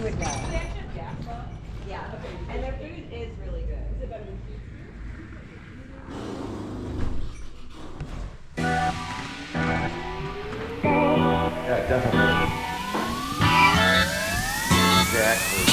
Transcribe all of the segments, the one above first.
would know. Yeah, and their food is really good. Is it better than Yeah, definitely. Exactly.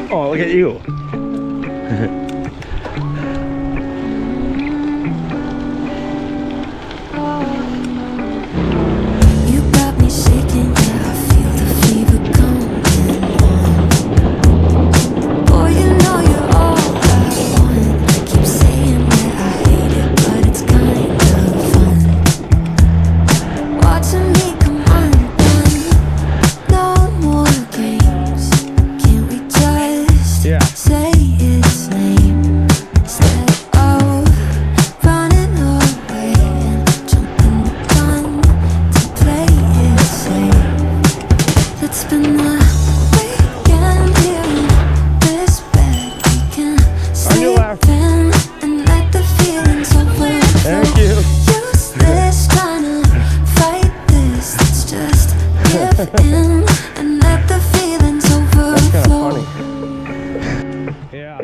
Oh, look at you. You got me shaking, yeah, I feel the fever coming on. Boy, you know you're all I want. I keep saying that I hate it, but it's kind of fun. Watching me come undone. No more games. Can't we just say its name instead of running away and jumping the gun to play it safe? Let's spend the weekend here in this bed. We can sleep in and let the feelings overflow. Thank you. Useless trying to fight this. Let's just give in and let the feelings Kind of overflow. funny. Yeah.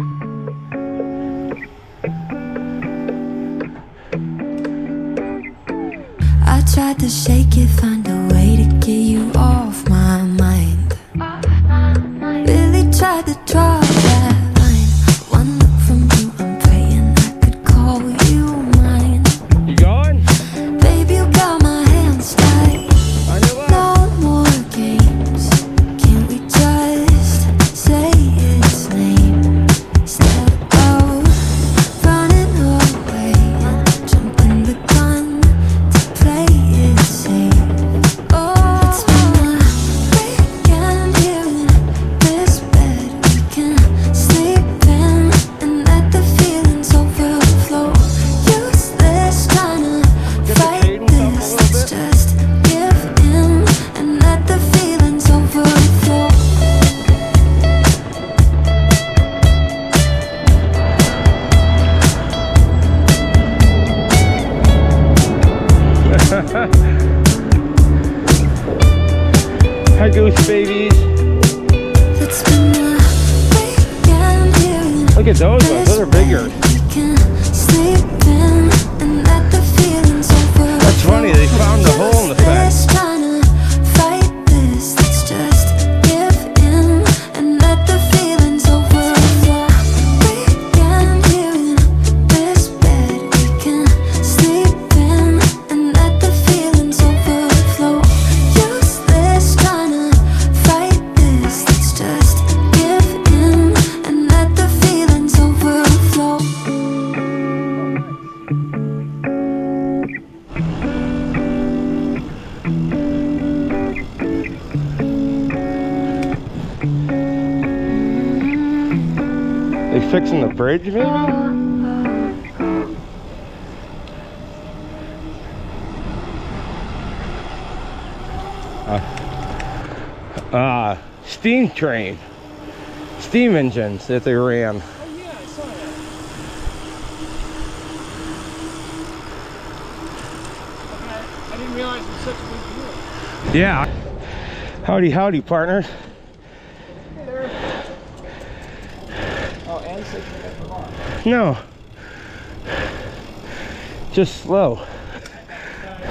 I tried to shake it, find a way to get you off my mind. Really tried to draw that line. One look from you, I'm praying I could call you mine. You going? Baby, you got my hands tied. On your left. No more games. Can't we just say its name instead of running away and jumping the gun to play it safe? Oh, let's spend the weekend here in this bed. We can sleep in and let the feelings overflow. Useless trying to fight cadence up a this. little Let's bit. just give in and let the feelings overflow. Hi, goose babies. Let's spend the weekend here in Look at those ones. Those are bigger. we can sleep in and let the feelings overflow. That's funny. They found the hole in the fence. Useless trying to fight this. Let's just give in and let the feelings overflow. Weekend here in this bed. We can sleep in and let the feelings overflow. Useless trying to fight this. Let's just give in and let the feelings overflow. They fixing the bridge, maybe? Steam train. Steam engines that they ran. Oh yeah, I saw that. Okay, I didn't realize it was such a big deal. Yeah. Howdy, howdy, partners. Hey there. Oh, and 6 minutes for long. No. Just slow.